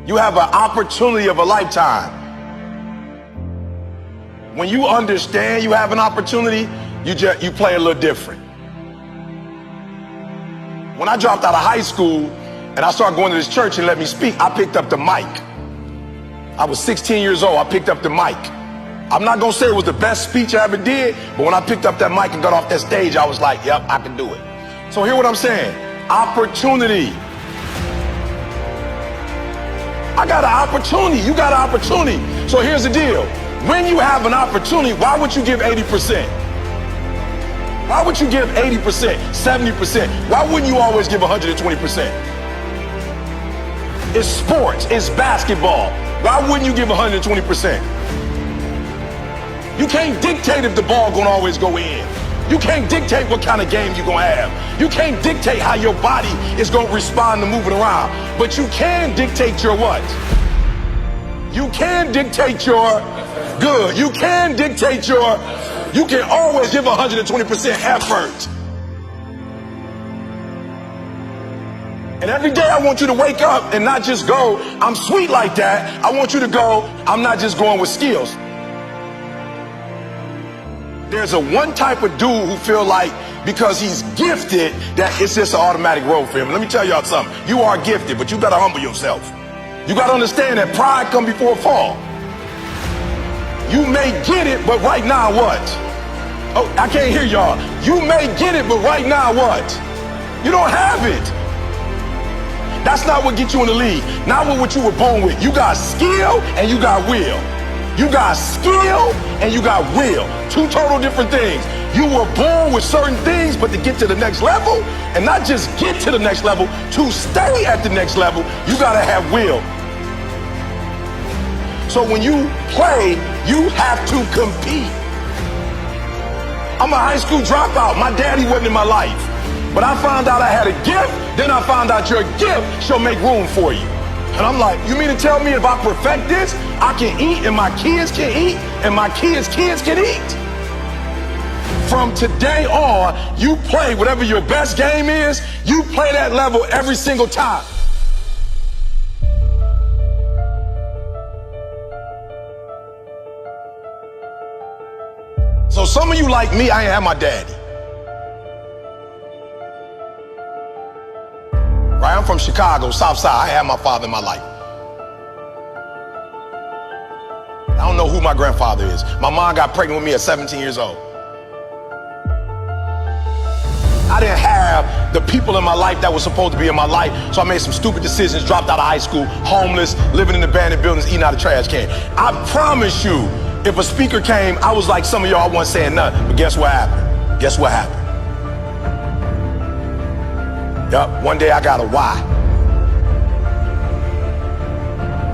You have an opportunity of a lifetime. When you understand you have an opportunity, you play a little different. When I dropped out of high school and I started going to this church and let me speak, I picked up the mic. I was 16 years old, I picked up the mic. I'm not gonna say it was the best speech I ever did, but when I picked up that mic and got off that stage, I was like, yep, I can do it. So hear what I'm saying, opportunity. I got an opportunity, you got an opportunity. So here's the deal, when you have an opportunity, why would you give 80%? Why would you give 80%, 70%? Why wouldn't you always give 120%? It's sports, it's basketball. Why wouldn't you give 120%? You can't dictate if the ball gonna always go in. You can't dictate what kind of game you're gonna have. You can't dictate how your body is gonna respond to moving around. But you can dictate your what? You can dictate your good. You can dictate your, you can always give 120% effort. And every day I want you to wake up and not just go, I'm sweet like that. I want you to go, I'm not just going with skills. There's a one type of dude who feel like because he's gifted that it's just an automatic road for him. Let me tell y'all something. You are gifted, but you gotta humble yourself. You gotta understand that pride comes before a fall. You may get it, but right now what? Oh, I can't hear y'all. You may get it, but right now what? You don't have it. That's not what gets you in the league. Not what you were born with. You got skill and you got will. You got skill and you got will. Two total different things. You were born with certain things, but to get to the next level, and not just get to the next level, to stay at the next level, you gotta have will. So when you play, you have to compete. I'm a high school dropout. My daddy wasn't in my life. But I found out I had a gift, then I found out your gift shall make room for you. And I'm like, you mean to tell me if I perfect this, I can eat and my kids can eat and my kids' kids can eat? From today on, you play whatever your best game is, you play that level every single time. So some of you like me, I ain't have my daddy. Right, I'm from Chicago, South Side. I had my father in my life. I don't know who my grandfather is. My mom got pregnant with me at 17 years old. I didn't have the people in my life that were supposed to be in my life, so I made some stupid decisions, dropped out of high school, homeless, living in abandoned buildings, eating out of trash can. I promise you, if a speaker came, I was like some of y'all, I wasn't saying nothing, but guess what happened? Guess what happened? Yup, one day I got a why.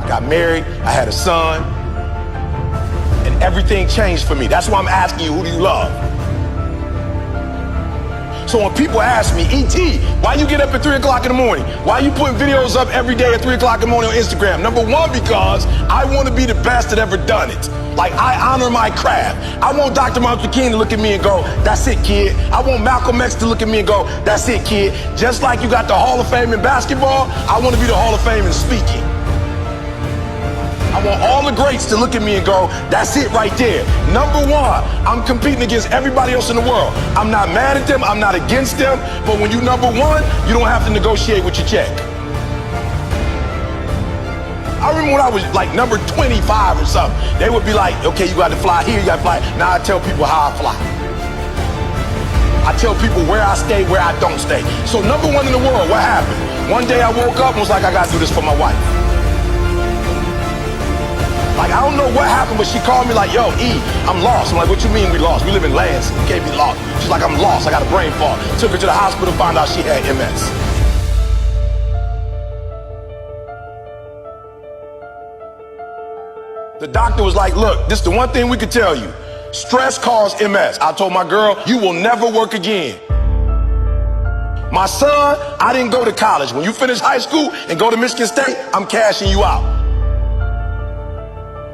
I got married, I had a son, and everything changed for me. That's why I'm asking you, who do you love? So when people ask me, E.T., why you get up at 3 o'clock in the morning? Why you putting videos up every day at 3 o'clock in the morning on Instagram? Number one, because I want to be the best that ever done it. Like, I honor my craft. I want Dr. Martin Luther King to look at me and go, that's it, kid. I want Malcolm X to look at me and go, that's it, kid. Just like you got the Hall of Fame in basketball, I want to be the Hall of Fame in speaking. I want all the greats to look at me and go, that's it right there. Number one, I'm competing against everybody else in the world. I'm not mad at them, I'm not against them, but when you number one, you don't have to negotiate with your check. I remember when I was like number 25 or something, they would be like, okay, you got to fly here, you got to fly. Now I tell people how I fly. I tell people where I stay, where I don't stay. So number one in the world, what happened? One day I woke up and was like, I got to do this for my wife. Like, I don't know what happened, but she called me like, yo, E, I'm lost. I'm like, what you mean we lost? We live in Lansing, you can't be lost. She's like, I'm lost, I got a brain fog. Took her to the hospital, found out she had MS. The doctor was like, look, this is the one thing we could tell you. Stress caused MS. I told my girl, you will never work again. My son, I didn't go to college. When you finish high school and go to Michigan State, I'm cashing you out.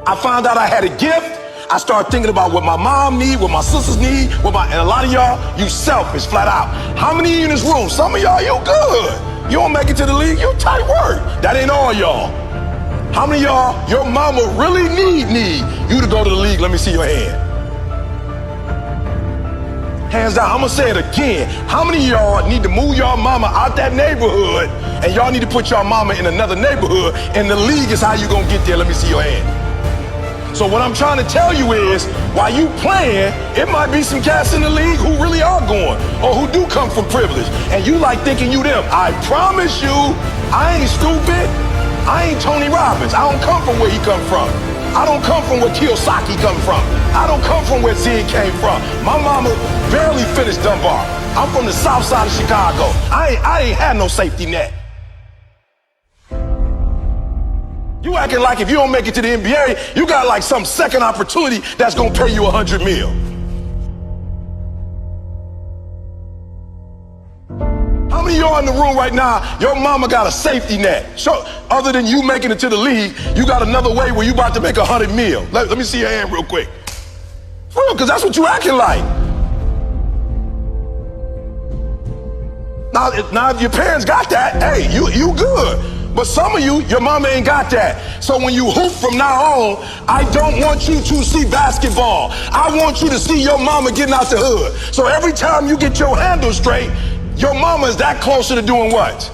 I found out I had a gift. I started thinking about what my mom need, what my sisters need, and a lot of y'all, you selfish, flat out. How many of you in this room? Some of y'all, you good. You don't make it to the league, you tight work. That ain't all y'all. How many of y'all, your mama really need you to go to the league? Let me see your hand. Hands down. I'm gonna say it again. How many of y'all need to move your mama out that neighborhood and y'all need to put your mama in another neighborhood and the league is how you gonna get there? Let me see your hand. So what I'm trying to tell you is, while you playing, it might be some cats in the league who really are going or who do come from privilege and you like thinking you them. I promise you, I ain't stupid. I ain't Tony Robbins. I don't come from where he come from. I don't come from where Kiyosaki come from. I don't come from where Zig came from. My mama barely finished Dunbar. I'm from the south side of Chicago. I ain't had no safety net. You acting like if you don't make it to the NBA, you got like some second opportunity that's gonna pay you $100 million. How many of y'all in the room right now, your mama got a safety net? So, other than you making it to the league, you got another way where you about to make $100 million. Let me see your hand real quick. For real, because that's what you acting like. Now, if your parents got that, hey, you good. But some of you, your mama ain't got that. So when you hoop from now on, I don't want you to see basketball. I want you to see your mama getting out the hood. So every time you get your handle straight, your mama is that closer to doing what?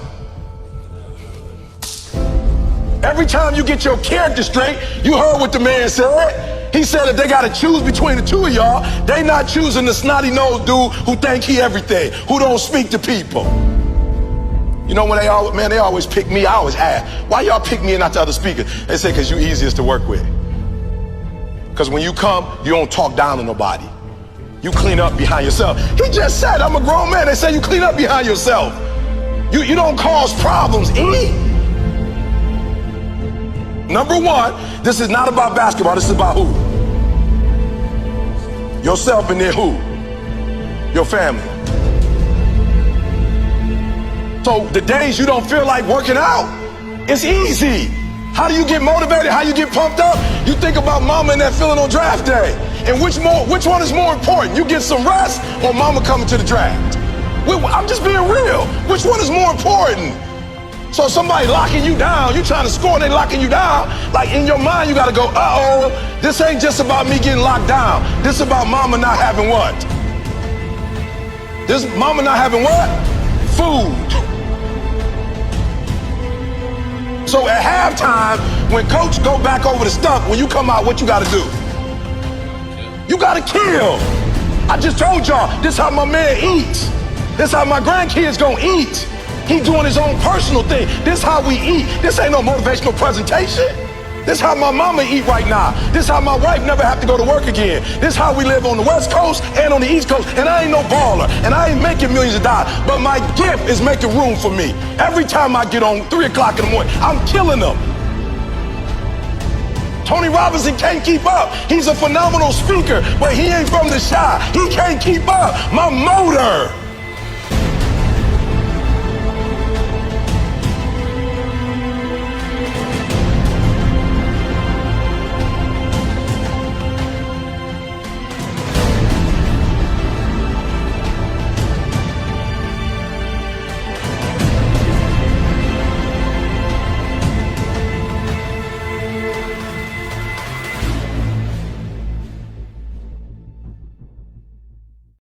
Every time you get your character straight, you heard what the man said. He said if they got to choose between the two of y'all, they not choosing the snotty-nosed dude who think he everything, who don't speak to people. You know, when they always pick me, I always ask, why y'all pick me and not the other speakers? They say, because you easiest to work with. Because when you come, you don't talk down to nobody. You clean up behind yourself. He just said, I'm a grown man. They say you clean up behind yourself. You don't cause problems. Number one, this is not about basketball. This is about who? Yourself and then who? Your family. So the days you don't feel like working out, it's easy. How do you get motivated? How you get pumped up? You think about mama and that feeling on draft day. And which one is more important? You get some rest or mama coming to the draft? I'm just being real. Which one is more important? So somebody locking you down, you trying to score and they locking you down. Like in your mind, you got to go, uh-oh, this ain't just about me getting locked down. This is about mama not having what? This mama not having what? Food. So at halftime, when coach go back over the stuff, when you come out, what you got to do? You got to kill. I just told y'all, this is how my man eats. This is how my grandkids gonna eat. He doing his own personal thing. This is how we eat. This ain't no motivational presentation. This is how my mama eat right now. This is how my wife never have to go to work again. This is how we live on the West Coast and on the East Coast. And I ain't no baller. And I ain't making millions of dollars. But my gift is making room for me. Every time I get on 3 o'clock in the morning, I'm killing them. Tony Robinson can't keep up. He's a phenomenal speaker, but he ain't from the Chi. He can't keep up. My motor.